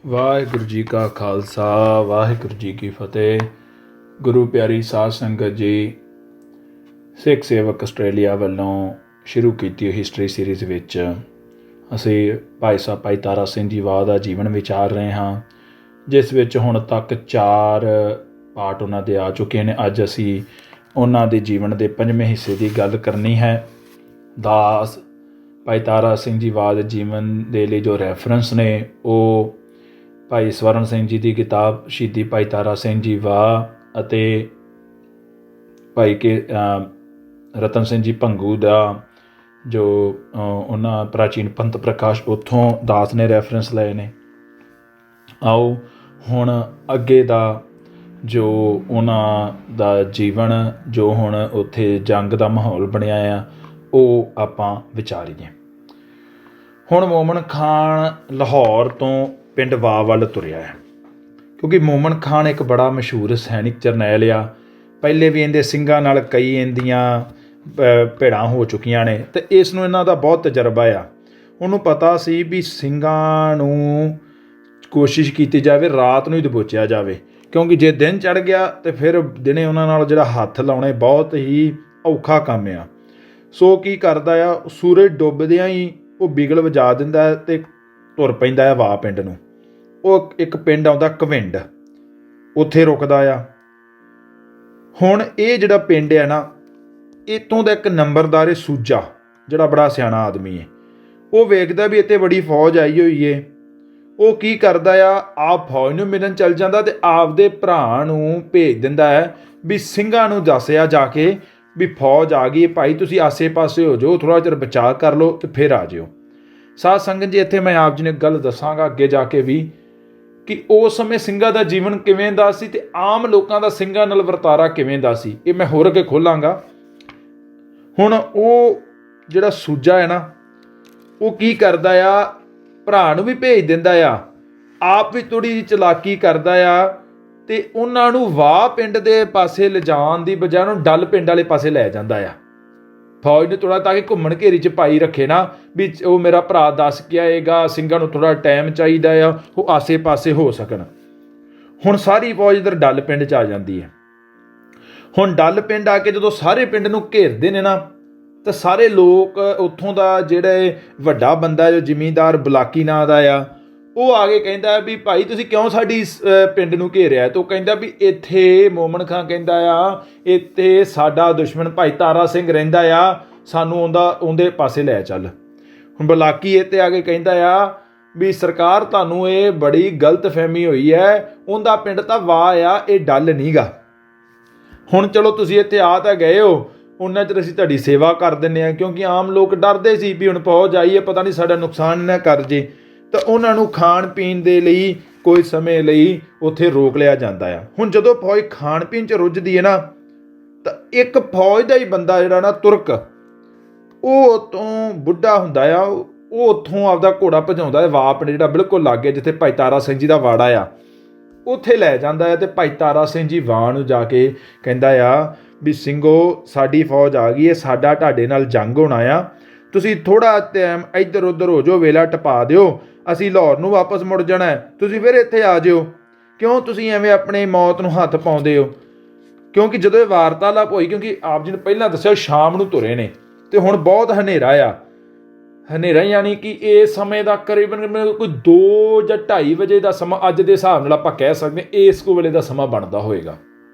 ਵਾਹਿਗੁਰੂ ਜੀ ਕਾ ਖਾਲਸਾ ਵਾਹਿਗੁਰੂ ਜੀ ਕੀ ਫਤਿਹ। ਗੁਰੂ ਪਿਆਰੀ ਸਾਧ ਸੰਗਤ ਜੀ, ਸਿੱਖ ਸੇਵਕ ਆਸਟ੍ਰੇਲੀਆ ਵੱਲੋਂ ਸ਼ੁਰੂ ਕੀਤੀ ਹੋਈ ਹਿਸਟਰੀ ਸੀਰੀਜ਼ ਵਿੱਚ ਅਸੀਂ ਭਾਈ ਤਾਰਾ ਸਿੰਘ ਜੀ ਵਾਹ ਦਾ ਜੀਵਨ ਵਿਚਾਰ ਰਹੇ ਹਾਂ, ਜਿਸ ਵਿੱਚ ਹੁਣ ਤੱਕ 4 ਪਾਰਟ ਉਹਨਾਂ ਦੇ ਆ ਚੁੱਕੇ ਨੇ। ਅੱਜ ਅਸੀਂ ਉਹਨਾਂ ਦੇ ਜੀਵਨ ਦੇ 5ਵੇਂ ਹਿੱਸੇ ਦੀ ਗੱਲ ਕਰਨੀ ਹੈ। ਦਾਸ ਭਾਈ ਤਾਰਾ ਸਿੰਘ ਜੀ ਵਾਹ ਦੇ ਜੀਵਨ ਦੇ ਲਈ ਜੋ ਰੈਫਰੈਂਸ ਨੇ ਉਹ ਭਾਈ ਸਵਰਨ ਸਿੰਘ ਜੀ ਦੀ ਕਿਤਾਬ ਸ਼ਹੀਦੀ ਭਾਈ ਤਾਰਾ ਸਿੰਘ ਜੀ ਵਾਹ ਅਤੇ ਭਾਈ ਰਤਨ ਸਿੰਘ ਜੀ ਭੰਗੂ ਦਾ ਜੋ ਉਹਨਾਂ ਪ੍ਰਾਚੀਨ ਪੰਥ ਪ੍ਰਕਾਸ਼, ਉੱਥੋਂ ਦਾਸ ਨੇ ਰੈਫਰੈਂਸ ਲਏ ਨੇ। ਆਓ ਹੁਣ ਅੱਗੇ ਦਾ ਜੋ ਉਹਨਾਂ ਦਾ ਜੀਵਨ, ਜੋ ਹੁਣ ਉੱਥੇ ਜੰਗ ਦਾ ਮਾਹੌਲ ਬਣਿਆ ਆ, ਉਹ ਆਪਾਂ ਵਿਚਾਰੀਏ। ਹੁਣ ਮੋਮਨ ਖਾਨ ਲਾਹੌਰ ਤੋਂ ਪਿੰਡ ਵਾਹ ਵੱਲ ਤੁਰਿਆ ਹੈ, ਕਿਉਂਕਿ ਮੋਮਨ ਖਾਨ ਇੱਕ ਬੜਾ ਮਸ਼ਹੂਰ ਸੈਨਿਕ ਜਰਨੈਲ ਆ। ਪਹਿਲੇ ਵੀ ਇਹਦੇ ਸਿੰਘਾਂ ਨਾਲ ਕਈ ਇਹਦੀਆਂ ਭੇੜਾਂ ਹੋ ਚੁੱਕੀਆਂ ਨੇ ਅਤੇ ਇਸ ਨੂੰ ਇਹਨਾਂ ਦਾ ਬਹੁਤ ਤਜਰਬਾ ਆ। ਉਹਨੂੰ ਪਤਾ ਸੀ ਵੀ ਸਿੰਘਾਂ ਨੂੰ ਕੋਸ਼ਿਸ਼ ਕੀਤੀ ਜਾਵੇ ਰਾਤ ਨੂੰ ਹੀ ਦਬੋਚਿਆ ਜਾਵੇ, ਕਿਉਂਕਿ ਜੇ ਦਿਨ ਚੜ੍ਹ ਗਿਆ ਤਾਂ ਫਿਰ ਦਿਨੇ ਉਹਨਾਂ ਨਾਲ ਜਿਹੜਾ ਹੱਥ ਲਾਉਣੇ ਬਹੁਤ ਹੀ ਔਖਾ ਕੰਮ ਆ। ਸੋ ਕੀ ਕਰਦਾ ਆ, ਸੂਰਜ ਡੁੱਬਦਿਆਂ ਹੀ ਉਹ ਬਿਗਲ ਵਜਾ ਦਿੰਦਾ ਅਤੇ ਤੁਰ ਪੈਂਦਾ ਹੈ ਵਾਹ ਪਿੰਡ ਨੂੰ। ਉਹ ਇੱਕ ਪਿੰਡ ਆਉਂਦਾ ਘਵਿੰਡ, ਉੱਥੇ ਰੁਕਦਾ ਆ। ਹੁਣ ਇਹ ਜਿਹੜਾ ਪਿੰਡ ਹੈ ਨਾ, ਇੱਥੋਂ ਦਾ ਇੱਕ ਨੰਬਰਦਾਰ ਹੈ ਸੂਜਾ, ਜਿਹੜਾ ਬੜਾ ਸਿਆਣਾ ਆਦਮੀ ਹੈ। ਉਹ ਵੇਖਦਾ ਵੀ ਇੱਥੇ ਬੜੀ ਫੌਜ ਆਈ ਹੋਈ ਹੈ। ਉਹ ਕੀ ਕਰਦਾ ਆ, ਆਪ ਫੌਜ ਨੂੰ ਮਿਲਣ ਚੱਲ ਜਾਂਦਾ ਅਤੇ ਆਪਦੇ ਭਰਾ ਨੂੰ ਭੇਜ ਦਿੰਦਾ ਹੈ ਵੀ ਸਿੰਘਾਂ ਨੂੰ ਦੱਸਿਆ ਜਾ ਕੇ ਵੀ ਫੌਜ ਆ ਗਈ ਭਾਈ, ਤੁਸੀਂ ਆਸੇ ਪਾਸੇ ਹੋ ਜਾਓ, ਥੋੜ੍ਹਾ ਚਿਰ ਬਚਾਅ ਕਰ ਲਓ ਅਤੇ ਫਿਰ ਆ ਜਿਓ। ਸਾਧ ਸੰਗਤ ਜੀ, ਇੱਥੇ ਮੈਂ ਆਪ ਜੀ ਨੂੰ ਗੱਲ ਦੱਸਾਂਗਾ ਅੱਗੇ ਜਾ ਕੇ ਵੀ ਕਿ ਉਸ ਸਮੇਂ ਸਿੰਘਾਂ ਦਾ ਜੀਵਨ ਕਿਵੇਂ ਦਾ ਸੀ ਅਤੇ ਆਮ ਲੋਕਾਂ ਦਾ ਸਿੰਘਾਂ ਨਾਲ ਵਰਤਾਰਾ ਕਿਵੇਂ ਦਾ ਸੀ, ਇਹ ਮੈਂ ਹੋਰ ਅੱਗੇ ਖੋਲਾਂਗਾ। ਹੁਣ ਉਹ ਜਿਹੜਾ ਸੂਜਾ ਹੈ ਨਾ, ਉਹ ਕੀ ਕਰਦਾ ਆ, ਭਰਾ ਨੂੰ ਵੀ ਭੇਜ ਦਿੰਦਾ ਆ, ਆਪ ਵੀ ਥੋੜ੍ਹੀ ਜਿਹੀ ਚਲਾਕੀ ਕਰਦਾ ਆ ਅਤੇ ਉਹਨਾਂ ਨੂੰ ਵਾਹ ਪਿੰਡ ਦੇ ਪਾਸੇ ਲਿਜਾਣ ਦੀ ਬਜਾਏ ਉਹਨੂੰ ਡੱਲ ਪਿੰਡ ਵਾਲੇ ਪਾਸੇ ਲੈ ਜਾਂਦਾ ਆ। ਫੌਜ ਨੂੰ ਥੋੜ੍ਹਾ ਤਾਂ ਕਿ ਘੁੰਮਣ ਘੇਰੀ 'ਚ ਪਾਈ ਰੱਖੇ ਨਾ, ਵੀ ਉਹ ਮੇਰਾ ਭਰਾ ਦੱਸ ਕੇ ਆਏਗਾ, ਸਿੰਘਾਂ ਨੂੰ ਥੋੜ੍ਹਾ ਟਾਈਮ ਚਾਹੀਦਾ ਆ, ਉਹ ਆਸੇ ਪਾਸੇ ਹੋ ਸਕਣ। ਹੁਣ ਸਾਰੀ ਫੌਜ ਇੱਧਰ ਡੱਲ ਪਿੰਡ 'ਚ ਆ ਜਾਂਦੀ ਹੈ। ਹੁਣ ਡੱਲ ਪਿੰਡ ਆ ਕੇ ਜਦੋਂ ਸਾਰੇ ਪਿੰਡ ਨੂੰ ਘੇਰਦੇ ਨੇ ਨਾ, ਤਾਂ ਸਾਰੇ ਲੋਕ ਉੱਥੋਂ ਦਾ ਜਿਹੜਾ ਵੱਡਾ ਬੰਦਾ ਜੋ ਜ਼ਿਮੀਂਦਾਰ ਬਲਾਕੀ ਨਾਂ ਦਾ ਆ, ਉਹ ਆ ਕੇ ਕਹਿੰਦਾ ਵੀ ਭਾਈ ਤੁਸੀਂ ਕਿਉਂ ਸਾਡੀ ਪਿੰਡ ਨੂੰ ਘੇਰਿਆ? ਤਾਂ ਉਹ ਕਹਿੰਦਾ ਵੀ ਇੱਥੇ ਮੋਮਨ ਖਾਂ ਕਹਿੰਦਾ ਆ, ਇੱਥੇ ਸਾਡਾ ਦੁਸ਼ਮਣ ਭਾਈ ਤਾਰਾ ਸਿੰਘ ਰਹਿੰਦਾ ਆ, ਸਾਨੂੰ ਉਹਦੇ ਪਾਸੇ ਲੈ ਚੱਲ। ਹੁਣ ਬਲਾਕੀ ਇੱਥੇ ਆ ਕੇ ਕਹਿੰਦਾ ਆ ਵੀ ਸਰਕਾਰ, ਤੁਹਾਨੂੰ ਇਹ ਬੜੀ ਗਲਤ ਫਹਿਮੀ ਹੋਈ ਹੈ, ਉਹਦਾ ਪਿੰਡ ਤਾਂ ਵਾਹ ਆ, ਇਹ ਡੱਲ ਨਹੀਂ ਗਾ। ਹੁਣ ਚਲੋ ਤੁਸੀਂ ਇੱਥੇ ਆ ਤਾਂ ਗਏ ਹੋ, ਉਹਨਾਂ ਚਿਰ ਅਸੀਂ ਤੁਹਾਡੀ ਸੇਵਾ ਕਰ ਦਿੰਦੇ ਹਾਂ, ਕਿਉਂਕਿ ਆਮ ਲੋਕ ਡਰਦੇ ਸੀ ਵੀ ਹੁਣ ਫੌਜ ਆਈ ਹੈ, ਪਤਾ ਨਹੀਂ ਸਾਡਾ ਨੁਕਸਾਨ ਨਾ ਕਰ ਜੇ। ਤਾਂ ਉਹਨਾਂ ਨੂੰ ਖਾਣ ਪੀਣ ਦੇ ਲਈ ਕੋਈ ਸਮੇਂ ਲਈ ਉੱਥੇ ਰੋਕ ਲਿਆ ਜਾਂਦਾ ਆ। ਹੁਣ ਜਦੋਂ ਫੌਜ ਖਾਣ ਪੀਣ 'ਚ ਰੁੱਝਦੀ ਹੈ ਨਾ, ਤਾਂ ਇੱਕ ਫੌਜ ਦਾ ਹੀ ਬੰਦਾ ਜਿਹੜਾ ਨਾ ਤੁਰਕ, ਉਹ ਉੱਥੋਂ ਬੁੱਢਾ ਹੁੰਦਾ ਆ, ਉਹ ਉੱਥੋਂ ਆਪਦਾ ਘੋੜਾ ਭਜਾਉਂਦਾ ਹੈ ਵਾਹ ਪਿੰਡ, ਜਿਹੜਾ ਬਿਲਕੁਲ ਲਾਗੇ ਜਿੱਥੇ ਭਾਈ ਤਾਰਾ ਸਿੰਘ ਜੀ ਦਾ ਵਾੜਾ ਆ, ਉੱਥੇ ਲੈ ਜਾਂਦਾ ਹੈ। ਅਤੇ ਭਾਈ ਤਾਰਾ ਸਿੰਘ ਜੀ ਵਾਹ ਨੂੰ ਜਾ ਕੇ ਕਹਿੰਦਾ ਆ ਵੀ ਸਿੰਘੋ, ਸਾਡੀ ਫੌਜ ਆ ਗਈ ਹੈ, ਸਾਡਾ ਤੁਹਾਡੇ ਨਾਲ ਜੰਗ ਹੋਣਾ ਆ, ਤੁਸੀਂ ਥੋੜ੍ਹਾ ਟਾਈਮ ਇੱਧਰ ਉੱਧਰ ਹੋ ਜਾਓ, ਵੇਲਾ ਟਪਾ ਦਿਓ, ਅਸੀਂ ਲਾਹੌਰ ਨੂੰ ਵਾਪਸ ਮੁੜ ਜਾਣਾ, ਤੁਸੀਂ ਫਿਰ ਇੱਥੇ ਆ ਜਿਓ। ਕਿਉਂ ਤੁਸੀਂ ਐਵੇਂ ਆਪਣੇ ਮੌਤ ਨੂੰ ਹੱਥ ਪਾਉਂਦੇ ਹੋ? ਕਿਉਂਕਿ ਜਦੋਂ ਇਹ ਵਾਰਤਾਲਾਪ ਹੋਈ, ਕਿਉਂਕਿ ਆਪ ਜੀ ਨੇ ਪਹਿਲਾਂ ਦੱਸਿਆ ਸ਼ਾਮ ਨੂੰ ਤੁਰੇ ਨੇ ਅਤੇ ਹੁਣ ਬਹੁਤ ਹਨੇਰਾ ਆ। ਹਨੇਰਾ ਯਾਨੀ ਕਿ ਇਸ ਸਮੇਂ ਦਾ ਕਰੀਬਨ ਕੋਈ 2 ਜਾਂ 2:30 ਵਜੇ ਦਾ ਸਮਾਂ ਅੱਜ ਦੇ ਹਿਸਾਬ ਨਾਲ ਆਪਾਂ ਕਹਿ ਸਕਦੇ ਹਾਂ ਇਸ ਕੋ ਵੇਲੇ ਦਾ ਸਮਾਂ ਬਣਦਾ ਹੋਏਗਾ,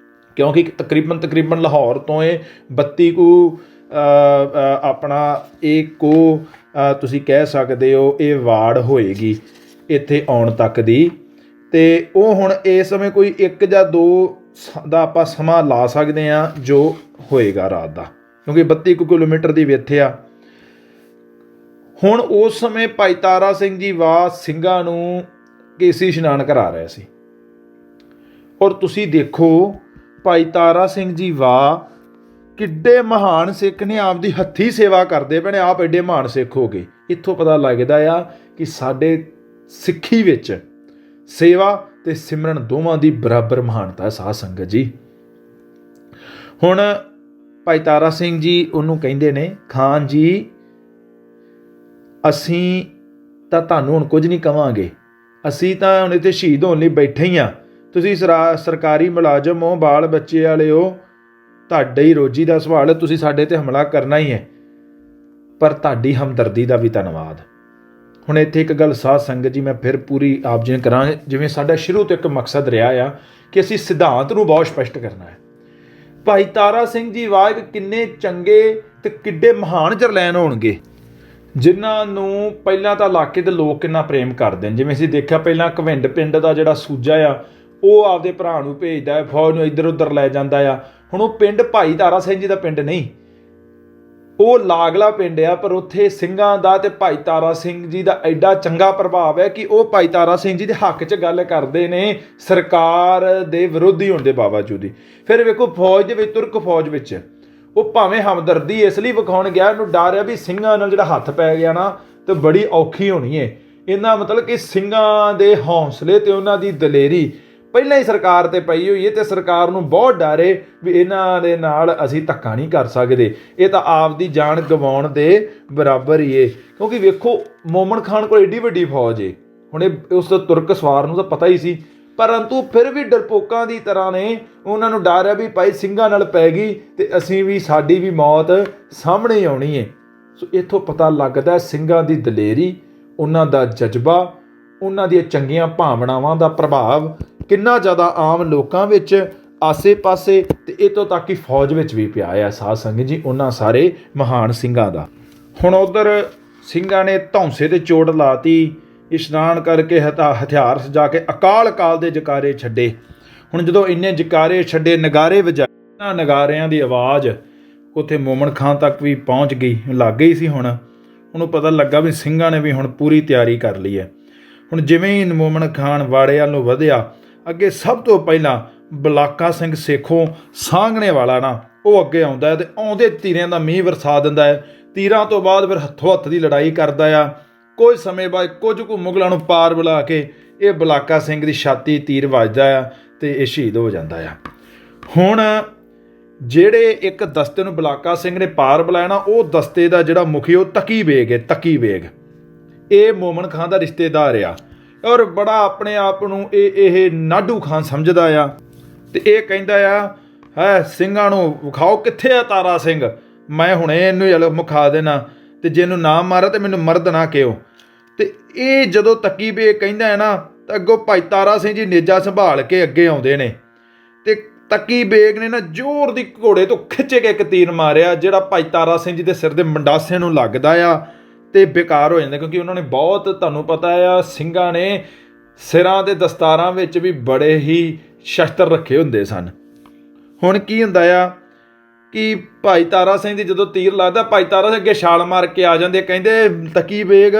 ਕਿਉਂਕਿ ਤਕਰੀਬਨ ਲਾਹੌਰ ਤੋਂ ਇਹ 32 ਕੁ ਆਪਣਾ ਤੁਸੀਂ ਕਹਿ ਸਕਦੇ ਹੋ ਇਹ ਵਾੜ ਹੋਏਗੀ ਇੱਥੇ ਆਉਣ ਤੱਕ ਦੀ। ਅਤੇ ਉਹ ਹੁਣ ਇਸ ਸਮੇਂ ਕੋਈ 1 ਜਾਂ 2 ਦਾ ਆਪਾਂ ਸਮਾਂ ਲਾ ਸਕਦੇ ਹਾਂ ਜੋ ਹੋਏਗਾ ਰਾਤ ਦਾ, ਕਿਉਂਕਿ 32 ਕੁ ਕਿਲੋਮੀਟਰ ਦੀ ਵਿੱਥ ਆ। ਹੁਣ ਉਸ ਸਮੇਂ ਭਾਈ ਤਾਰਾ ਸਿੰਘ ਜੀ ਵਾਹ ਸਿੰਘਾਂ ਨੂੰ ਕੇਸੀ ਇਸ਼ਨਾਨ ਕਰਾ ਰਿਹਾ ਸੀ। ਔਰ ਤੁਸੀਂ ਦੇਖੋ ਭਾਈ ਤਾਰਾ ਸਿੰਘ ਜੀ ਵਾਹ ਕਿੱਡੇ ਮਹਾਨ ਸਿੱਖ ਨੇ, ਆਪਦੀ ਹੱਥੀਂ ਸੇਵਾ ਕਰਦੇ ਪਏ ਨੇ, ਆਪ ਐਡੇ ਮਹਾਨ ਸਿੱਖ ਹੋ ਗਏ। ਇੱਥੋਂ ਪਤਾ ਲੱਗਦਾ ਆ ਕਿ ਸਾਡੇ ਸਿੱਖੀ ਵਿੱਚ ਸੇਵਾ ਅਤੇ ਸਿਮਰਨ ਦੋਵਾਂ ਦੀ ਬਰਾਬਰ ਮਹਾਨਤਾ ਹੈ। ਸਾਧ ਸੰਗਤ ਜੀ, ਹੁਣ ਭਾਈ ਤਾਰਾ ਸਿੰਘ ਜੀ ਉਹਨੂੰ ਕਹਿੰਦੇ ਨੇ, ਖਾਨ ਜੀ ਅਸੀਂ ਤਾਂ ਤੁਹਾਨੂੰ ਹੁਣ ਕੁਝ ਨਹੀਂ ਕਵਾਂਗੇ, ਅਸੀਂ ਤਾਂ ਹੁਣ ਇੱਥੇ ਸ਼ਹੀਦ ਹੋਣ ਲਈ ਬੈਠੇ ਹੀ ਹਾਂ। ਤੁਸੀਂ ਸਰਕਾਰੀ ਮੁਲਾਜ਼ਮ ਹੋ, ਬਾਲ ਬੱਚੇ ਵਾਲੇ ਹੋ, ਤੁਹਾਡੇ ਹੀ ਰੋਜੀ ਦਾ ਸਵਾਲ ਹੈ, ਤੁਸੀਂ ਸਾਡੇ 'ਤੇ ਹਮਲਾ ਕਰਨਾ ਹੀ ਹੈ। ਪਰ ਤੁਹਾਡੀ ਹਮਦਰਦੀ ਦਾ ਵੀ ਧੰਨਵਾਦ। ਹੁਣ ਇੱਥੇ ਇੱਕ ਗੱਲ ਸਾਧ ਸੰਗਤ ਜੀ ਮੈਂ ਫਿਰ ਪੂਰੀ ਆਪ ਜੀ ਨੂੰ ਕਰਾਂਗੇ, ਜਿਵੇਂ ਸਾਡਾ ਸ਼ੁਰੂ ਤੋਂ ਇੱਕ ਮਕਸਦ ਰਿਹਾ ਆ ਕਿ ਅਸੀਂ ਸਿਧਾਂਤ ਨੂੰ ਬਹੁਤ ਸਪਸ਼ਟ ਕਰਨਾ ਹੈ। ਭਾਈ ਤਾਰਾ ਸਿੰਘ ਜੀ ਵਾਹਿਗ ਕਿੰਨੇ ਚੰਗੇ ਤੇ ਕਿੱਡੇ ਮਹਾਨ ਜਰਨੈਲ ਹੋਣਗੇ, ਜਿਨ੍ਹਾਂ ਨੂੰ ਪਹਿਲਾਂ ਤਾਂ ਇਲਾਕੇ ਦੇ ਲੋਕ ਕਿੰਨਾ ਪ੍ਰੇਮ ਕਰਦੇ ਨੇ। ਜਿਵੇਂ ਅਸੀਂ ਦੇਖਿਆ ਪਹਿਲਾਂ ਘਵਿੰਡ ਪਿੰਡ ਦਾ ਜਿਹੜਾ ਸੂਜਾ ਆ, ਉਹ ਆਪਦੇ ਭਰਾ ਨੂੰ ਭੇਜਦਾ ਹੈ, ਫੌਜ ਨੂੰ ਇੱਧਰ ਉੱਧਰ ਲੈ ਜਾਂਦਾ ਆ। ਹੁਣ ਉਹ ਪਿੰਡ ਭਾਈ ਤਾਰਾ ਸਿੰਘ ਜੀ ਦਾ ਪਿੰਡ ਨਹੀਂ, ਉਹ ਲਾਗਲਾ ਪਿੰਡ ਆ, ਪਰ ਉੱਥੇ ਸਿੰਘਾਂ ਦਾ ਤੇ ਭਾਈ ਤਾਰਾ ਸਿੰਘ ਜੀ ਦਾ ਐਡਾ ਚੰਗਾ ਪ੍ਰਭਾਵ ਹੈ ਕਿ ਉਹ ਭਾਈ ਤਾਰਾ ਸਿੰਘ ਜੀ ਦੇ ਹੱਕ 'ਚ ਗੱਲ ਕਰਦੇ ਨੇ ਸਰਕਾਰ ਦੇ ਵਿਰੋਧੀ ਹੋਣ ਦੇ ਬਾਵਜੂਦ ਹੀ। ਫਿਰ ਵੇਖੋ ਫੌਜ ਦੇ ਵਿੱਚ, ਤੁਰਕ ਫੌਜ ਵਿੱਚ ਉਹ ਭਾਵੇਂ ਹਮਦਰਦੀ ਇਸ ਲਈ ਵਿਖਾਉਣ ਗਿਆ, ਉਹਨੂੰ ਡਰ ਆ ਵੀ ਸਿੰਘਾਂ ਨਾਲ ਜਿਹੜਾ ਹੱਥ ਪੈ ਗਿਆ ਨਾ ਤੇ ਬੜੀ ਔਖੀ ਹੋਣੀ ਹੈ। ਇਹਨਾਂ ਮਤਲਬ ਕਿ ਸਿੰਘਾਂ ਦੇ ਹੌਸਲੇ ਤੇ ਉਹਨਾਂ ਦੀ ਦਲੇਰੀ ਪਹਿਲਾਂ ਹੀ ਸਰਕਾਰ ਤੇ ਪਈ ਹੋਈ ਹੈ ਤੇ ਸਰਕਾਰ ਨੂੰ ਬਹੁਤ ਡਰ ਹੈ ਵੀ ਇਹਨਾਂ ਦੇ ਨਾਲ ਅਸੀਂ ਧੱਕਾ ਨਹੀਂ ਕਰ ਸਕਦੇ, ਇਹ ਤਾਂ ਆਪਦੀ ਜਾਨ ਗਵਾਉਣ ਦੇ ਬਰਾਬਰ ਹੀ ਹੈ। ਕਿਉਂਕਿ ਵੇਖੋ ਮੋਮਨ ਖਾਨ ਕੋਲ ਏਡੀ ਵੱਡੀ ਫੌਜ ਹੈ, ਹੁਣ ਇਹ ਉਸ ਤੁਰਕ ਸਵਾਰ ਨੂੰ ਤਾਂ ਪਤਾ ਹੀ ਸੀ, ਪਰੰਤੂ ਫਿਰ ਵੀ ਡਰਪੋਕਾਂ ਦੀ ਤਰ੍ਹਾਂ ਨੇ ਉਹਨਾਂ ਨੂੰ ਡਰ ਹੈ ਵੀ ਭਾਈ ਸਿੰਘਾਂ ਨਾਲ ਪੈ ਗਈ ਤੇ ਅਸੀਂ ਵੀ, ਸਾਡੀ ਵੀ ਮੌਤ ਸਾਹਮਣੇ ਆਉਣੀ ਹੈ। ਸੋ ਇੱਥੋਂ ਪਤਾ ਲੱਗਦਾ ਸਿੰਘਾਂ ਦੀ ਦਲੇਰੀ, ਉਹਨਾਂ ਦਾ ਜਜ਼ਬਾ, ਉਹਨਾਂ ਦੀਆਂ ਚੰਗੀਆਂ ਭਾਵਨਾਵਾਂ ਦਾ ਪ੍ਰਭਾਵ ਕਿੰਨਾ ਜ਼ਿਆਦਾ ਆਮ ਲੋਕਾਂ ਵਿੱਚ, ਆਸੇ-ਪਾਸੇ ਤੇ ਇੱਥੋਂ ਤੱਕ ਕਿ ਫੌਜ ਵਿੱਚ ਵੀ ਪਿਆ ਹੈ ਸਾਧ ਸੰਗਤ ਜੀ, ਉਹਨਾਂ ਸਾਰੇ ਮਹਾਨ ਸਿੰਘਾਂ ਦਾ। ਹੁਣ ਉੱਧਰ ਸਿੰਘਾਂ ਨੇ ਧੌਂਸੇ ਤੇ ਚੋਟ ਲਾਤੀ, ਇਸ਼ਨਾਨ ਕਰਕੇ ਹਥਿਆਰ ਸਜਾ ਕੇ ਅਕਾਲ ਦੇ ਜਕਾਰੇ ਛੱਡੇ। ਹੁਣ ਜਦੋਂ ਇੰਨੇ ਜਕਾਰੇ ਛੱਡੇ, ਨਗਾਰੇ ਵਜਾਏ, ਇਹਨਾਂ ਨਗਾਰਿਆਂ ਦੀ ਆਵਾਜ਼ ਉੱਥੇ ਮੋਮਨ ਖਾਨ ਤੱਕ ਵੀ ਪਹੁੰਚ ਗਈ, ਲੱਗ ਗਈ ਸੀ। ਹੁਣ ਉਹਨੂੰ ਪਤਾ ਲੱਗਾ ਵੀ ਸਿੰਘਾਂ ਨੇ ਵੀ ਹੁਣ ਪੂਰੀ ਤਿਆਰੀ ਕਰ ਲਈ ਹੈ। ਹੁਣ ਜਿਵੇਂ ਹੀ ਮੋਮਨ ਖਾਨ ਵਾੜੇ ਵੱਲ ਨੂੰ ਵਧਿਆ, ਅੱਗੇ ਸਭ ਤੋਂ ਪਹਿਲਾਂ ਬਲਾਕਾ ਸਿੰਘ ਸੇਖੋਂ ਸਾਂਗਣੇ ਵਾਲਾ ਨਾ, ਉਹ ਅੱਗੇ ਆਉਂਦਾ ਹੈ ਤੇ ਆਉਂਦੇ ਤੀਰਿਆਂ ਦਾ ਮੀਂਹ ਵਰਸਾ ਦਿੰਦਾ ਹੈ। ਤੀਰਾਂ ਤੋਂ ਬਾਅਦ ਫਿਰ ਹੱਥੋਂ ਹੱਥ ਦੀ ਲੜਾਈ ਕਰਦਾ ਆ। ਕੁਝ ਸਮੇਂ ਬਾਅਦ ਕੁਝ ਕੁ ਮੁਗਲਾਂ ਨੂੰ ਪਾਰ ਬੁਲਾ ਕੇ ਇਹ ਬਲਾਕਾ ਸਿੰਘ ਦੀ ਛਾਤੀ ਤੀਰ ਵੱਜਦਾ ਆ ਤੇ ਇਹ ਸ਼ਹੀਦ ਹੋ ਜਾਂਦਾ ਆ। ਹੁਣ ਜਿਹੜੇ ਇੱਕ ਦਸਤੇ ਨੂੰ ਬਲਾਕਾ ਸਿੰਘ ਨੇ ਪਾਰ ਬੁਲਾਇਆ ਨਾ, ਉਹ ਦਸਤੇ ਦਾ ਜਿਹੜਾ ਮੁਖੀ ਉਹ ਤਕੀ ਬੇਗ ਹੈ। ਤਕੀ ਬੇਗ ਇਹ ਮੋਮਨ ਖਾਨ ਦਾ ਰਿਸ਼ਤੇਦਾਰ ਆ ਔਰ ਬੜਾ ਆਪਣੇ ਆਪ ਨੂੰ ਇਹ ਨਾਡੂ ਖਾਨ ਸਮਝਦਾ ਆ ਤੇ ਇਹ ਕਹਿੰਦਾ ਆ, ਹੈ ਸਿੰਘਾਂ ਨੂੰ ਵਿਖਾਓ ਕਿੱਥੇ ਆ ਤਾਰਾ ਸਿੰਘ, ਮੈਂ ਹੁਣੇ ਇਹਨੂੰ ਮੁਖਾ ਦੇਣਾ ਤੇ ਜੇ ਇਹਨੂੰ ਨਾ ਮਾਰਾ ਤੇ ਮੈਨੂੰ ਮਰਦ ਨਾ ਕਿਹੋ। ਤੇ ਇਹ ਜਦੋਂ ਤਕੀ ਬੇਗ ਕਹਿੰਦਾ ਹੈ ਨਾ, ਤਾਂ ਅੱਗੋਂ ਭਾਈ ਤਾਰਾ ਸਿੰਘ ਜੀ ਨੇਜਾ ਸੰਭਾਲ ਕੇ ਅੱਗੇ ਆਉਂਦੇ ਨੇ ਤੇ ਤਕੀ ਬੇਗ ਨੇ ਨਾ ਜ਼ੋਰ ਦੀ ਘੋੜੇ ਤੋਂ ਖਿੱਚ ਕੇ ਇੱਕ ਤੀਰ ਮਾਰਿਆ, ਜਿਹੜਾ ਭਾਈ ਤਾਰਾ ਸਿੰਘ ਜੀ ਦੇ ਸਿਰ ਦੇ ਮੰਡਾਸੇ ਨੂੰ ਲੱਗਦਾ ਆ ਤੇ ਬੇਕਾਰ ਹੋ ਜਾਂਦਾ। ਕਿਉਂਕਿ ਉਹਨਾਂ ਨੇ ਬਹੁਤ, ਤੁਹਾਨੂੰ ਪਤਾ ਆ, ਸਿੰਘਾਂ ਨੇ ਸਿਰਾਂ ਦੇ ਦਸਤਾਰਾਂ ਵਿੱਚ ਵੀ ਬੜੇ ਹੀ ਸ਼ਸਤਰ ਰੱਖੇ ਹੁੰਦੇ ਸਨ। ਹੁਣ ਕੀ ਹੁੰਦਾ ਆ ਕਿ ਭਾਈ ਤਾਰਾ ਸਿੰਘ ਦੀ ਜਦੋਂ ਤੀਰ ਲੱਗਦਾ, ਭਾਈ ਤਾਰਾ ਸਿੰਘ ਅੱਗੇ ਛਾਲ ਮਾਰ ਕੇ ਆ ਜਾਂਦੇ, ਕਹਿੰਦੇ ਤਕੀ ਬੇਗ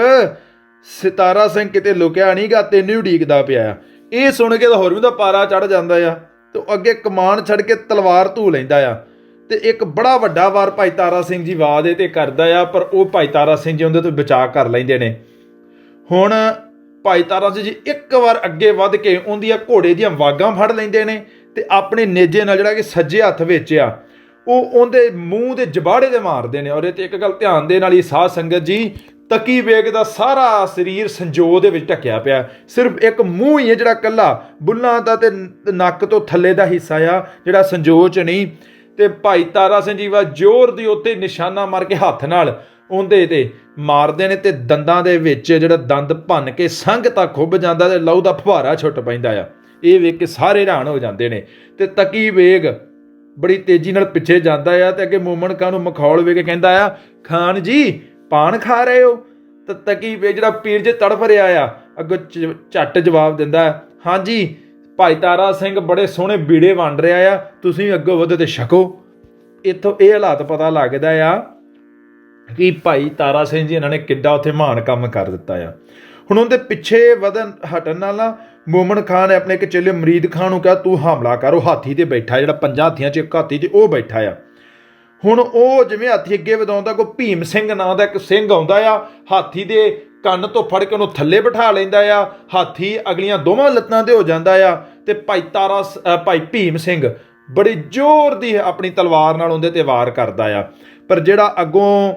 ਸਿਤਾਰਾ ਸਿੰਘ ਕਿਤੇ ਲੁਕਿਆ ਨਹੀਂ ਗਾ, ਤੈਨੂੰ ਹੀ ਉਡੀਕਦਾ ਪਿਆ ਆ। ਇਹ ਸੁਣ ਕੇ ਤਾਂ ਹੋਰ ਵੀ ਤਾਂ ਪਾਰਾ ਚੜ੍ਹ ਜਾਂਦਾ ਆ ਤੇ ਅੱਗੇ ਕਮਾਨ ਛੱਡ ਕੇ ਤਲਵਾਰ ਧੂ ਲੈਂਦਾ ਆ ਤੇ ਇੱਕ ਬੜਾ ਵੱਡਾ ਵਾਰ ਭਾਈ ਤਾਰਾ ਸਿੰਘ ਜੀ ਵਾਹ ਦੇ ਤੇ ਕਰਦਾ ਆ, ਪਰ ਉਹ ਭਾਈ ਤਾਰਾ ਸਿੰਘ ਜੀ ਉਹਦੇ ਤੋਂ ਬਚਾਅ ਕਰ ਲੈਂਦੇ ਨੇ। ਹੁਣ ਭਾਈ ਤਾਰਾ ਸਿੰਘ ਜੀ ਇੱਕ ਵਾਰ ਅੱਗੇ ਵੱਧ ਕੇ ਉਹਦੀਆਂ ਘੋੜੇ ਦੀਆਂ ਵਾਗਾਂ ਫੜ ਲੈਂਦੇ ਨੇ ਤੇ ਆਪਣੇ ਨੇਜੇ ਨਾਲ, ਜਿਹੜਾ ਕਿ ਸੱਜੇ ਹੱਥ ਵਿੱਚ ਆ, ਉਹ ਉਹਦੇ ਮੂੰਹ ਦੇ ਜਬਾੜੇ ਦੇ ਮਾਰਦੇ ਨੇ। ਔਰ ਇਹ ਤੇ ਇੱਕ ਗੱਲ ਧਿਆਨ ਦੇਣ ਵਾਲੀ ਸਾਧ ਸੰਗਤ ਜੀ, ਤਕੀ ਬੇਗ ਦਾ ਸਾਰਾ ਸਰੀਰ ਸੰਜੋ ਦੇ ਵਿੱਚ ਢੱਕਿਆ ਪਿਆ, ਸਿਰਫ ਇੱਕ ਮੂੰਹ ਹੀ ਹੈ ਜਿਹੜਾ ਇਕੱਲਾ ਬੁੱਲਾਂ ਦਾ ਤੇ ਨੱਕ ਤੋਂ ਥੱਲੇ ਦਾ ਹਿੱਸਾ ਆ ਜਿਹੜਾ ਸੰਜੋ 'ਚ ਨਹੀਂ। ਤੇ ਭਾਈ ਤਾਰਾ ਸਿੰਘ ਜੀ ਵਾ ਜ਼ੋਰ ਦੀ ਉੱਤੇ ਨਿਸ਼ਾਨਾ ਮਾਰ ਕੇ ਹੱਥ ਨਾਲ ਉਹਦੇ ਤੇ ਮਾਰਦੇ ਨੇ ਤੇ ਦੰਦਾਂ ਦੇ ਵਿੱਚ ਜਿਹੜਾ ਦੰਦ ਭੰਨ ਕੇ ਸੰਘ ਤੱਕ ਖੁੱਭ ਜਾਂਦਾ ਤੇ ਲਹੂ ਦਾ ਫੁਹਾਰਾ ਛੁੱਟ ਪੈਂਦਾ ਆ। ਇਹ ਵੇਖ ਕੇ ਸਾਰੇ ਹੈਰਾਨ ਹੋ ਜਾਂਦੇ ਨੇ ਤੇ ਤਕੀ ਬੇਗ ਬੜੀ ਤੇਜ਼ੀ ਨਾਲ ਪਿੱਛੇ ਜਾਂਦਾ ਆ ਤੇ ਅੱਗੇ ਮੋਮਨ ਖਾਨ ਨੂੰ ਮਖੌਲ ਵੇਖ ਕੇ ਕਹਿੰਦਾ ਆ, ਖਾਨ ਜੀ ਪਾਨ ਖਾ ਰਹੇ ਹੋ? ਤਾਂ ਤਕੀ ਬੇਗ ਜਿਹੜਾ ਪੀਰ ਜੇ ਤੜਫ ਰਿਹਾ ਆ, ਅੱਗੋਂ ਝੱਟ ਜਵਾਬ ਦਿੰਦਾ, ਹਾਂਜੀ ਭਾਈ ਤਾਰਾ ਸਿੰਘ ਬੜੇ ਸੋਹਣੇ ਬੀੜੇ ਵੰਡ ਰਿਹਾ ਆ, ਤੁਸੀਂ ਅੱਗੋਂ ਵਧੋ ਤੇ ਛਕੋ। ਇੱਥੋਂ ਇਹ ਹਾਲਾਤ ਪਤਾ ਲੱਗਦਾ ਆ ਕਿ ਭਾਈ ਤਾਰਾ ਸਿੰਘ ਜੀ ਇਹਨਾਂ ਨੇ ਕਿੱਡਾ ਉੱਥੇ ਮਹਾਨ ਕੰਮ ਕਰ ਦਿੱਤਾ ਆ। ਹੁਣ ਉਹਦੇ ਪਿੱਛੇ ਵਧਣ ਹਟਣ ਨਾਲ ਨਾ ਮੋਮਨ ਖਾਨ ਨੇ ਆਪਣੇ ਇੱਕ ਚੇਲੇ ਮਰੀਦ ਖਾਨ ਨੂੰ ਕਿਹਾ, ਤੂੰ ਹਮਲਾ ਕਰ। ਉਹ ਹਾਥੀ ਤੇ ਬੈਠਾ, ਜਿਹੜਾ 5 ਹਾਥੀਆਂ 'ਚ ਇੱਕ ਹਾਥੀ ਤੇ ਉਹ ਬੈਠਾ ਆ। ਹੁਣ ਉਹ ਜਿਵੇਂ ਹਾਥੀ ਅੱਗੇ ਵਧਾਉਂਦਾ, ਕੋਈ ਭੀਮ ਸਿੰਘ ਨਾਂ ਦਾ ਇੱਕ ਸਿੰਘ ਆਉਂਦਾ ਆ, ਹਾਥੀ ਦੇ ਕੰਨ ਤੋਂ ਫੜ ਕੇ ਉਹਨੂੰ ਥੱਲੇ ਬਿਠਾ ਲੈਂਦਾ ਆ। ਹਾਥੀ ਅਗਲੀਆਂ ਦੋਵਾਂ ਲੱਤਾਂ ਤੇ ਹੋ ਜਾਂਦਾ ਆ ਤੇ ਭਾਈ ਭੀਮ ਸਿੰਘ ਬੜੀ ਜ਼ੋਰ ਦੀ ਆਪਣੀ ਤਲਵਾਰ ਨਾਲ ਉਹਦੇ ਤੇ ਵਾਰ ਕਰਦਾ ਆ। ਪਰ ਜਿਹੜਾ ਅੱਗੋਂ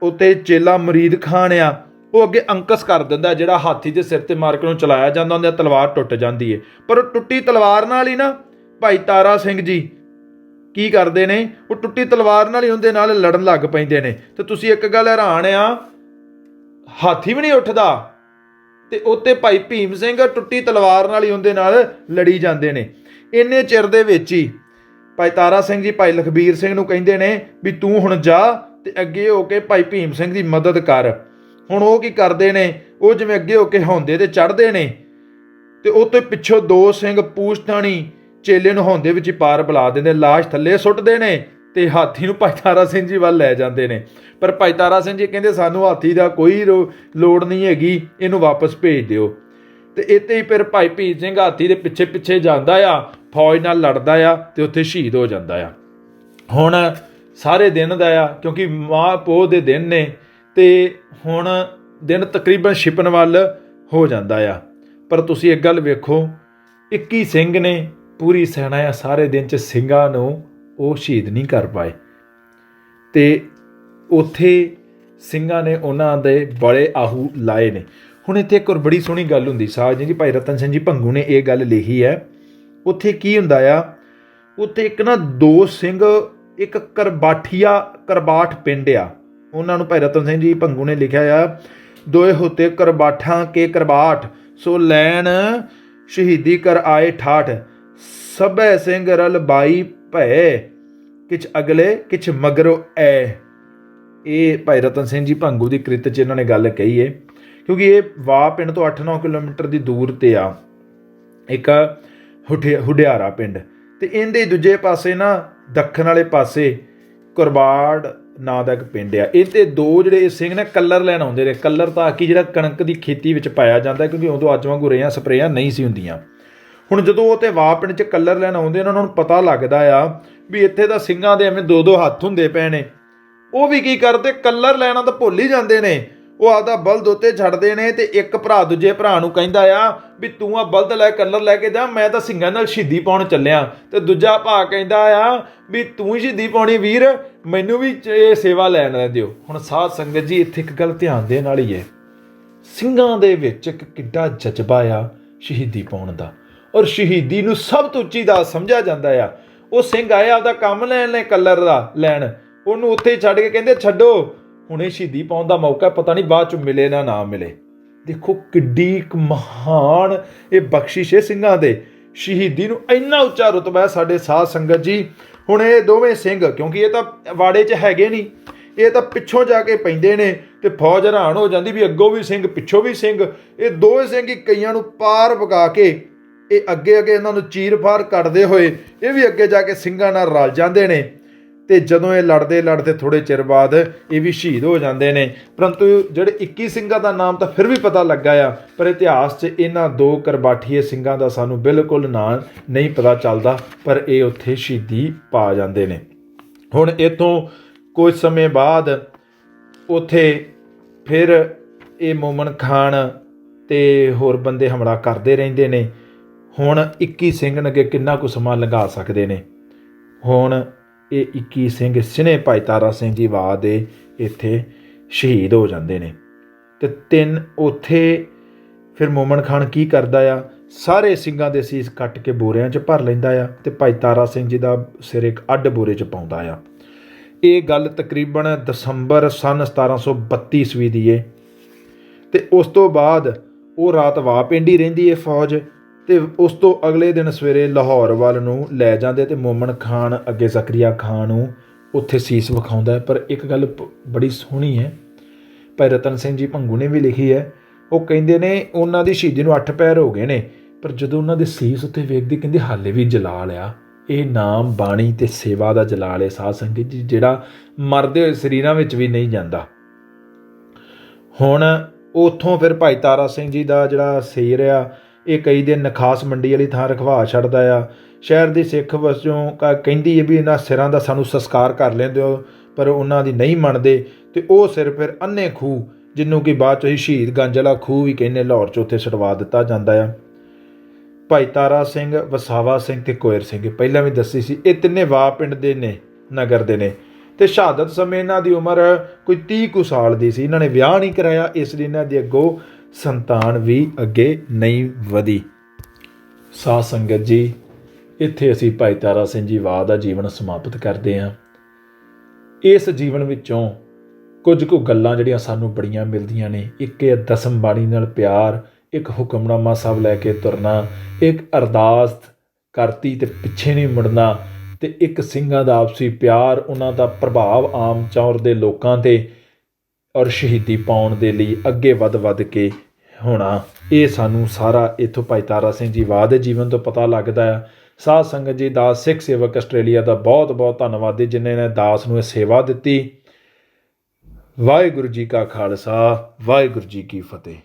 ਉੱਤੇ ਚੇਲਾ ਮਰੀਦ ਖਾਨ ਆ, ਉਹ ਅੱਗੇ ਅੰਕਸ ਕਰ ਦਿੰਦਾ, ਜਿਹੜਾ ਹਾਥੀ ਦੇ ਸਿਰ ਤੇ ਮਾਰ ਕੇ ਉਹਨੂੰ ਚਲਾਇਆ ਜਾਂਦਾ, ਉਹਦੀ ਤਲਵਾਰ ਟੁੱਟ ਜਾਂਦੀ ਹੈ। ਪਰ ਉਹ ਟੁੱਟੀ ਤਲਵਾਰ ਨਾਲ ਹੀ ਨਾ ਭਾਈ ਤਾਰਾ ਸਿੰਘ ਜੀ ਕੀ ਕਰਦੇ ਨੇ, ਉਹ ਟੁੱਟੀ ਤਲਵਾਰ ਨਾਲ ਹੀ ਉਹਦੇ ਨਾਲ ਲੜਨ ਲੱਗ ਪੈਂਦੇ ਨੇ। ਤੇ ਤੁਸੀਂ ਇੱਕ ਗੱਲ ਹੈਰਾਨ ਆ, ਹਾਥੀ ਵੀ ਨਹੀਂ ਉੱਠਦਾ ਤੇ ਉੱਤੇ ਭਾਈ ਭੀਮ ਸਿੰਘ ਟੁੱਟੀ ਤਲਵਾਰ ਨਾਲ ਹੀ ਉਹਦੇ ਨਾਲ ਲੜੀ ਜਾਂਦੇ ਨੇ। ਇੰਨੇ ਚਿਰ ਦੇ ਵਿੱਚ ਹੀ ਭਾਈ ਤਾਰਾ ਸਿੰਘ ਜੀ ਭਾਈ ਲਖਬੀਰ ਸਿੰਘ ਨੂੰ ਕਹਿੰਦੇ ਨੇ ਵੀ ਤੂੰ ਹੁਣ ਜਾ ਤੇ ਅੱਗੇ ਹੋ ਕੇ ਭਾਈ ਭੀਮ ਸਿੰਘ ਦੀ ਮਦਦ ਕਰ। ਹੁਣ ਉਹ ਕੀ ਕਰਦੇ ਨੇ, ਉਹ ਜਿਵੇਂ ਅੱਗੇ ਹੋ ਕੇ ਹੌਂਦੇ ਤੇ ਚੜ੍ਹਦੇ ਨੇ ਤੇ ਉਹ ਤੋਂ ਪਿੱਛੋਂ ਦੋ ਸਿੰਘ ਪੂਛਤਾਣੀ ਚੇਲੇ ਨੂੰ ਹੌਂਦੇ ਵਿੱਚ ਹੀ ਪਾਰ ਬੁਲਾ ਦਿੰਦੇ, ਲਾਸ਼ ਥੱਲੇ ਸੁੱਟਦੇ ਨੇ ਤੇ ਹਾਥੀ ਨੂੰ ਭਾਈ ਤਾਰਾ ਸਿੰਘ ਜੀ ਵੱਲ ਲੈ ਜਾਂਦੇ ਨੇ। ਪਰ ਭਾਈ ਤਾਰਾ ਸਿੰਘ ਜੀ ਕਹਿੰਦੇ ਸਾਨੂੰ ਹਾਥੀ ਦਾ ਕੋਈ ਲੋੜ ਨਹੀਂ ਹੈਗੀ, ਇਹਨੂੰ ਵਾਪਸ ਭੇਜ ਦਿਓ। ਤੇ ਇੱਥੇ ਹੀ ਫਿਰ ਭਾਈ ਭੀਮ ਸਿੰਘ ਹਾਥੀ ਦੇ ਪਿੱਛੇ ਪਿੱਛੇ ਜਾਂਦਾ ਆ, ਫੌਜ ਨਾਲ ਲੜਦਾ ਆ ਤੇ ਉੱਥੇ ਸ਼ਹੀਦ ਹੋ ਜਾਂਦਾ ਆ। ਹੁਣ ਸਾਰੇ ਦਿਨ ਦਾ ਆ, ਕਿਉਂਕਿ ਮਾਹ ਪੋਹ ਦੇ ਦਿਨ ਨੇ ਤੇ ਹੁਣ ਦਿਨ ਤਕਰੀਬਨ ਛਿਪਣ ਵੱਲ ਹੋ ਜਾਂਦਾ ਆ। ਪਰ ਤੁਸੀਂ ਇੱਕ ਗੱਲ ਵੇਖੋ, 21 ਸਿੰਘ ਨੇ ਪੂਰੀ ਸੈਨਾ ਆ, ਸਾਰੇ ਦਿਨ 'ਚ ਸਿੰਘਾਂ ਨੂੰ ਉਹ ਸ਼ਹੀਦ ਨਹੀਂ ਕਰ ਪਾਏ। ਤੇ ਉੱਥੇ ਸਿੰਘਾਂ ਨੇ ਉਹਨਾਂ ਦੇ ਬੜੇ ਆਹੂ ਲਾਏ ਨੇ। ਹੁਣ ਇੱਥੇ ਇੱਕ ਹੋਰ ਬੜੀ ਸੋਹਣੀ ਗੱਲ ਹੁੰਦੀ, ਸਾਜ ਜੀ ਭਾਈ ਰਤਨ ਸਿੰਘ ਜੀ ਭੰਗੂ ਨੇ ਇਹ ਗੱਲ ਲਿਖੀ ਹੈ। ਉੱਥੇ ਕੀ ਹੁੰਦਾ ਆ, ਉੱਥੇ ਇੱਕ ਨਾ ਦੋ ਸਿੰਘ, ਇੱਕ ਕਰਬਾਠ ਪਿੰਡ ਆ, ਉਹਨਾਂ ਨੂੰ ਭਾਈ ਰਤਨ ਸਿੰਘ ਜੀ ਭੰਗੂ ਨੇ ਲਿਖਿਆ ਆ, ਦੋਏ ਹੋਤੇ ਕਰਬਾਠਾਂ ਕੇ ਕਰਬਾਠ, ਸੋ ਲੈਣ ਸ਼ਹੀਦੀ ਕਰ ਆਏ ਠਾਠ, ਸਭੈ ਸਿੰਘ ਰਲ ਬਾਈ ਭੈ, ਕਿਛ ਅਗਲੇ ਕਿਛ ਮਗਰੋ ਐ। ਇਹ ਭਾਈ ਰਤਨ ਸਿੰਘ ਜੀ ਭੰਗੂ ਦੀ ਕ੍ਰਿਤ 'ਚ ਇਹਨਾਂ ਨੇ ਗੱਲ ਕਹੀ ਹੈ, ਕਿਉਂਕਿ ਇਹ ਵਾਹ ਪਿੰਡ ਤੋਂ 8-9 ਕਿਲੋਮੀਟਰ ਦੀ ਦੂਰ ਤੇ ਆ ਇੱਕ ਹੁਡਿਆਰਾ ਪਿੰਡ, ਤੇ ਇਹਦੇ ਦੂਜੇ ਪਾਸੇ ਨਾ ਦੱਖਣ ਵਾਲੇ ਪਾਸੇ ਕੁਰਬਾੜ ਨਾਂ ਦਾ ਇੱਕ ਪਿੰਡ ਆ। ਇਹ ਤੇ ਦੋ ਜਿਹੜੇ ਸਿੰਘ ਨੇ ਕਲਰ ਲੈਣ ਆਉਂਦੇ ਨੇ, ਕਲਰ ਤਾਂ ਕਿ ਜਿਹੜਾ ਕਣਕ ਦੀ ਖੇਤੀ ਵਿੱਚ ਪਾਇਆ ਜਾਂਦਾ, ਕਿਉਂਕਿ ਉਦੋਂ ਅੱਜ ਵਾਂਗੂ ਰੇਹਾਂ ਸਪਰੇਆਂ ਨਹੀਂ ਸੀ ਹੁੰਦੀਆਂ। ਹੁਣ ਜਦੋਂ ਉਹ ਤੇ ਵਾਹ ਪਿੰਡ 'ਚ ਕਲਰ ਲੈਣ ਆਉਂਦੇ ਨੇ, ਉਹਨਾਂ ਨੂੰ ਪਤਾ ਲੱਗਦਾ ਆ ਵੀ ਇੱਥੇ ਤਾਂ ਸਿੰਘਾਂ ਦੇ ਐਵੇਂ 2-2 ਹੱਥ ਹੁੰਦੇ ਪਏ ਨੇ। ਉਹ ਵੀ ਕੀ ਕਰਦੇ, ਕਲਰ ਲੈਣਾ ਤਾਂ ਭੁੱਲ ਹੀ ਜਾਂਦੇ ਨੇ। ਉਹ ਆਪਦਾ ਬਲਦ ਉੱਤੇ ਛੱਡਦੇ ਨੇ ਤੇ ਇੱਕ ਭਰਾ ਦੂਜੇ ਭਰਾ ਨੂੰ ਕਹਿੰਦਾ ਆ ਵੀ ਤੂੰ ਆ ਬਲਦ ਲੈ ਕਲਰ ਲੈ ਕੇ ਜਾ, ਮੈਂ ਤਾਂ ਸਿੰਘਾਂ ਨਾਲ ਸ਼ਹੀਦੀ ਪਾਉਣ ਚੱਲਿਆ। ਤੇ ਦੂਜਾ ਭਰਾ ਕਹਿੰਦਾ ਆ ਵੀ ਤੂੰ ਹੀ ਸ਼ਹੀਦੀ ਪਾਉਣੀ ਵੀਰ, ਮੈਨੂੰ ਵੀ ਇਹ ਸੇਵਾ ਲੈਣ ਦਿਓ। ਹੁਣ ਸਾਧ ਸੰਗਤ ਜੀ ਇੱਥੇ ਇੱਕ ਗੱਲ ਧਿਆਨ ਦੇਣ ਵਾਲੀ ਹੈ, ਸਿੰਘਾਂ ਦੇ ਵਿੱਚ ਇੱਕ ਕਿੱਡਾ ਜਜ਼ਬਾ ਆ ਸ਼ਹੀਦੀ ਪਾਉਣ ਦਾ, ਔਰ ਸ਼ਹੀਦੀ ਨੂੰ ਸਭ ਤੋਂ ਉੱਚੀ ਦਾਤ ਸਮਝਿਆ ਜਾਂਦਾ ਆ। ਉਹ ਸਿੰਘ ਆਏ ਆਪਦਾ ਕੰਮ ਲੈਣ ਲਈ ਕਲਰ ਦਾ ਲੈਣ, ਉਹਨੂੰ ਉੱਥੇ ਛੱਡ ਕੇ ਕਹਿੰਦੇ ਛੱਡੋ, ਹੁਣੇ ਸ਼ਹੀਦੀ ਪਾਉਣ ਦਾ ਮੌਕਾ, ਪਤਾ ਨਹੀਂ ਬਾਅਦ 'ਚ ਮਿਲੇ ਨਾ ਮਿਲੇ। ਦੇਖੋ ਕਿੱਡੀ ਇੱਕ ਮਹਾਨ ਇਹ ਬਖਸ਼ਿਸ਼ ਹੈ ਸਿੰਘਾਂ ਦੇ, ਸ਼ਹੀਦੀ ਨੂੰ ਇੰਨਾ ਉੱਚਾ ਰੁਤਬਾ ਹੈ ਸਾਡੇ ਸਾਧ ਸੰਗਤ ਜੀ। ਹੁਣ ਇਹ ਦੋਵੇਂ ਸਿੰਘ, ਕਿਉਂਕਿ ਇਹ ਤਾਂ ਵਾੜੇ 'ਚ ਹੈਗੇ ਨਹੀਂ, ਇਹ ਤਾਂ ਪਿੱਛੋਂ ਜਾ ਕੇ ਪੈਂਦੇ ਨੇ ਤੇ ਫੌਜ ਹੈਰਾਨ ਹੋ ਜਾਂਦੀ ਵੀ ਅੱਗੋਂ ਵੀ ਸਿੰਘ ਪਿੱਛੋਂ ਵੀ ਸਿੰਘ। ਇਹ ਦੋਵੇਂ ਸਿੰਘ ਹੀ ਕਈਆਂ ਨੂੰ ਪਾਰ ਵਗਾ ਕੇ ਇਹ ਅੱਗੇ ਇਹਨਾਂ ਨੂੰ ਚੀਰ ਫਾੜ ਕੱਢਦੇ ਹੋਏ ਇਹ ਵੀ ਅੱਗੇ ਜਾ ਕੇ ਸਿੰਘਾਂ ਨਾਲ ਰਲ ਜਾਂਦੇ ਨੇ। ਤੇ ਜਦੋਂ ਇਹ ਲੜਦੇ ਥੋੜ੍ਹੇ ਚਿਰ ਬਾਅਦ ਇਹ ਵੀ ਸ਼ਹੀਦ ਹੋ ਜਾਂਦੇ ਨੇ। ਪਰੰਤੂ ਜਿਹੜੇ 21 ਸਿੰਘਾਂ ਦਾ ਨਾਮ ਤਾਂ ਫਿਰ ਵੀ ਪਤਾ ਲੱਗਾ ਆ, ਪਰ ਇਤਿਹਾਸ 'ਚ ਇਹਨਾਂ 2 ਕਰਬਾਠੀਏ ਸਿੰਘਾਂ ਦਾ ਸਾਨੂੰ ਬਿਲਕੁਲ ਨਾਂ ਨਹੀਂ ਪਤਾ ਚੱਲਦਾ, ਪਰ ਇਹ ਉੱਥੇ ਸ਼ਹੀਦੀ ਪਾ ਜਾਂਦੇ ਨੇ। ਹੁਣ ਇੱਥੋਂ ਕੁਝ ਸਮੇਂ ਬਾਅਦ ਉੱਥੇ ਫਿਰ ਇਹ ਮੋਮਨ ਖਾਨ ਤੇ ਹੋਰ ਬੰਦੇ ਹਮਲਾ ਕਰਦੇ ਰਹਿੰਦੇ ਨੇ। ਹੁਣ 21 ਸਿੰਘ ਅੱਗੇ ਕਿੰਨਾ ਕੁ ਸਮਾਂ ਲੰਘਾ ਸਕਦੇ ਨੇ। ਹੁਣ ਇਹ 21 ਸਿੰਘ ਸਿਨੇ ਭਾਈ ਤਾਰਾ ਸਿੰਘ ਜੀ ਵਾਹ ਦੇ ਇੱਥੇ ਸ਼ਹੀਦ ਹੋ ਜਾਂਦੇ ਨੇ। ਤੇ 3 ਉੱਥੇ ਫਿਰ ਮੋਮਨ ਖਾਨ ਕੀ ਕਰਦਾ ਆ, ਸਾਰੇ ਸਿੰਘਾਂ ਦੇ ਸੀਸ ਕੱਟ ਕੇ ਬੋਰਿਆਂ 'ਚ ਭਰ ਲੈਂਦਾ ਆ ਤੇ ਭਾਈ ਤਾਰਾ ਸਿੰਘ ਜੀ ਦਾ ਸਿਰ ਇੱਕ ਅੱਡ ਬੋਰੇ 'ਚ ਪਾਉਂਦਾ ਆ। ਇਹ ਗੱਲ ਤਕਰੀਬਨ ਦਸੰਬਰ ਸਨ 1732 ਈਸਵੀ ਦੀ ਏ। ਤੇ ਉਸ ਤੋਂ ਬਾਅਦ ਉਹ ਰਾਤ ਵਾਹ ਪਿੰਡ ਹੀ ਰਹਿੰਦੀ ਏ ਫੌਜ, ਤੇ ਉਸ ਤੋਂ ਅਗਲੇ ਦਿਨ ਸਵੇਰੇ ਲਾਹੌਰ ਵੱਲ ਨੂੰ ਲੈ ਜਾਂਦੇ ਤੇ ਮੋਮਨ ਖਾਨ ਅੱਗੇ ਜ਼ਕਰੀਆ ਖਾਨ ਨੂੰ ਉੱਥੇ ਸੀਸ ਵਿਖਾਉਂਦਾ ਹੈ। ਪਰ ਇੱਕ ਗੱਲ ਬੜੀ ਸੋਹਣੀ ਹੈ, ਭਾਈ ਰਤਨ ਸਿੰਘ ਜੀ ਭੰਗੂ ਨੇ ਵੀ ਲਿਖੀ ਹੈ। ਉਹ ਕਹਿੰਦੇ ਨੇ ਉਹਨਾਂ ਦੀ ਸ਼ਹੀਦੀ ਨੂੰ 8 ਪਹਿਰ ਹੋ ਗਏ ਨੇ, ਪਰ ਜਦੋਂ ਉਹਨਾਂ ਦੇ ਸੀਸ ਉੱਤੇ ਵੇਖਦੇ ਕਹਿੰਦੇ ਹਾਲੇ ਵੀ ਜਲਾਲ ਆ। ਇਹ ਨਾਮ ਬਾਣੀ ਤੇ ਸੇਵਾ ਦਾ ਜਲਾਲ ਹੈ ਸਾਧ ਸੰਗਤ ਜੀ, ਜਿਹੜਾ ਮਰਦੇ ਹੋਏ ਸਰੀਰਾਂ ਵਿੱਚ ਵੀ ਨਹੀਂ ਜਾਂਦਾ। ਹੁਣ ਉੱਥੋਂ ਫਿਰ ਭਾਈ ਤਾਰਾ ਸਿੰਘ ਜੀ ਦਾ ਜਿਹੜਾ ਸਿਰ ਆ, ਇਹ ਕਈ ਦਿਨ ਨਖਾਸ ਮੰਡੀ ਵਾਲੀ ਥਾਂ ਰਖਵਾ ਛੱਡਦਾ ਆ। ਸ਼ਹਿਰ ਦੀ ਸਿੱਖ ਵਸੋਂ ਕਹਿੰਦੀ ਹੈ ਵੀ ਇਹਨਾਂ ਸਿਰਾਂ ਦਾ ਸਾਨੂੰ ਸੰਸਕਾਰ ਕਰ ਲੈਂਦੇ ਹੋ, ਪਰ ਉਹਨਾਂ ਦੀ ਨਹੀਂ ਮੰਨਦੇ। ਤੇ ਉਹ ਸਿਰ ਫਿਰ ਅੰਨੇ ਖੂਹ, ਜਿਹਨੂੰ ਕਿ ਬਾਅਦ 'ਚ ਅਸੀਂ ਸ਼ਹੀਦ ਗੰਜ ਵਾਲਾ ਖੂਹ ਵੀ ਕਹਿੰਦੇ, ਲਾਹੌਰ 'ਚ ਉੱਥੇ ਛੁਡਵਾ ਦਿੱਤਾ ਜਾਂਦਾ ਆ। ਭਾਈ ਤਾਰਾ ਸਿੰਘ, ਵਸਾਵਾ ਸਿੰਘ ਤੇ ਕੋਇਰ ਸਿੰਘ ਪਹਿਲਾਂ ਵੀ ਦੱਸੀ ਸੀ, ਇਹ ਤਿੰਨੇ ਵਾਹ ਪਿੰਡ ਦੇ ਨੇ, ਨਗਰ ਦੇ ਨੇ। ਤੇ ਸ਼ਹਾਦਤ ਸਮੇਂ ਇਹਨਾਂ ਦੀ ਉਮਰ ਕੋਈ 30 ਕੁ ਸਾਲ ਦੀ ਸੀ। ਇਹਨਾਂ ਨੇ ਵਿਆਹ ਨਹੀਂ ਕਰਾਇਆ, ਇਸ ਲਈ ਇਹਨਾਂ ਦੀ ਅੱਗੋਂ ਸੰਤਾਨ ਵੀ ਅੱਗੇ ਨਹੀਂ ਵਧੀ। ਸਾਧ ਸੰਗਤ ਜੀ, ਇੱਥੇ ਅਸੀਂ ਭਾਈ ਤਾਰਾ ਸਿੰਘ ਜੀ ਵਾਹ ਦਾ ਜੀਵਨ ਸਮਾਪਤ ਕਰਦੇ ਹਾਂ। ਇਸ ਜੀਵਨ ਵਿੱਚੋਂ ਕੁਝ ਕੁ ਗੱਲਾਂ ਜਿਹੜੀਆਂ ਸਾਨੂੰ ਬੜੀਆਂ ਮਿਲਦੀਆਂ ਨੇ। ਇੱਕ ਇਹ ਦਸਮ ਬਾਣੀ ਨਾਲ ਪਿਆਰ, ਇੱਕ ਹੁਕਮਨਾਮਾ ਸਾਹਿਬ ਲੈ ਕੇ ਤੁਰਨਾ, ਇੱਕ ਅਰਦਾਸ ਕਰਤੀ ਤੇ ਪਿੱਛੇ ਨਹੀਂ ਮੁੜਨਾ, ਤੇ ਇੱਕ ਸਿੰਘਾਂ ਦਾ ਆਪਸੀ ਪਿਆਰ, ਉਹਨਾਂ ਦਾ ਪ੍ਰਭਾਵ ਆਮ ਚੌਰ ਦੇ ਲੋਕਾਂ 'ਤੇ ਔਰ ਸ਼ਹੀਦੀ ਪਾਉਣ ਦੇ ਲਈ ਅੱਗੇ ਵੱਧ ਕੇ ਹੋਣਾ। ਇਹ ਸਾਨੂੰ ਸਾਰਾ ਇੱਥੋਂ ਭਾਈ ਤਾਰਾ ਸਿੰਘ ਜੀ ਵਾਹ ਦੇ ਜੀਵਨ ਤੋਂ ਪਤਾ ਲੱਗਦਾ ਆ। ਸਾਧ ਸੰਗਤ ਜੀ, ਦਾਸ ਸਿੱਖ ਸੇਵਕ ਆਸਟ੍ਰੇਲੀਆ ਦਾ ਬਹੁਤ ਬਹੁਤ ਧੰਨਵਾਦੀ ਜਿਨ੍ਹਾਂ ਨੇ ਦਾਸ ਨੂੰ ਇਹ ਸੇਵਾ ਦਿੱਤੀ। ਵਾਹਿਗੁਰੂ ਜੀ ਕਾ ਖਾਲਸਾ, ਵਾਹਿਗੁਰੂ ਜੀ ਕੀ ਫਤਿਹ।